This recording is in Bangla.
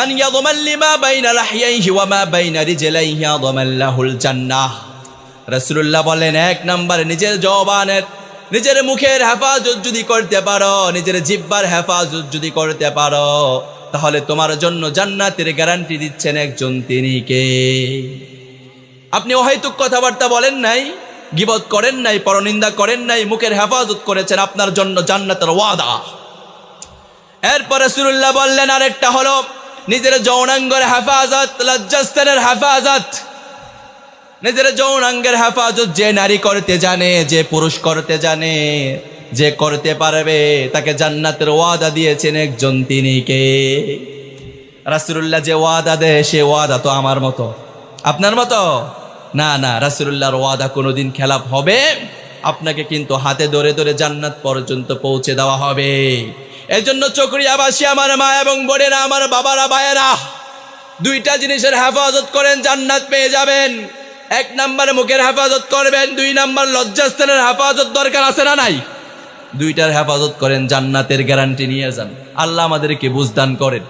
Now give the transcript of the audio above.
মান ইয়াদমান লিমা বাইনা লাহইয়াইহি ওয়া মা বাইনা রিজলাইহি আযমান লাহুল জান্নাহ। রাসূলুল্লাহ বলেন, এক নাম্বার নিজের জবানের, নিজের মুখের হেফাজত যদি করতে পারো, নিজের জিহ্বার হেফাজত যদি করতে পারো, তাহলে তোমার জন্য জান্নাতের গ্যারান্টি দিচ্ছেন একজন, তিনি কে? আপনি অহেতুক কথাবার্তা বলেন নাই, গীবত করেন নাই, পরনিন্দা করেন নাই, মুখের হেফাজত করেছেন, আপনার জন্য জান্নাতের ওয়াদা। এরপর রাসূলুল্লাহ বললেন আরেকটা হলো নিজের যৌনাঙ্গের হেফাজত, লজ্জাস্থানের হেফাজত। নিজের যৌনাঙ্গের হেফাজত যে নারী করতে জানে, যে পুরুষ করতে জানে, যে করতে পারবে, তাকে জান্নাতের ওয়াদা দিয়েছেন একজন, তিনি কে? রাসূলুল্লাহ যে ওয়াদা দেয়, সে ওয়াদা তো আমার মতো, আপনার মতো না। না, রাসূলুল্লাহর ওয়াদা কোনোদিন খেলাপ হবে, আপনাকে কিন্তু হাতে ধরে ধরে জান্নাত পর্যন্ত পৌঁছে দেওয়া হবে। এজন্য চকরিয়াবাসী আমার মা এবং বোনেরা, আমার বাবারা, ভাইয়েরা, দুইটা জিনিসের হেফাজত করেন, জান্নাত পেয়ে যাবেন। এক নাম্বার মুখের হেফাজত করবেন, দুই নাম্বার লজ্জাস্থানের হেফাজত দরকার আছে না নাই? দুইটার হেফাজত করেন, জান্নাতের গ্যারান্টি নিয়ে যান। আল্লাহ আমাদেরকে বুঝদান করেন।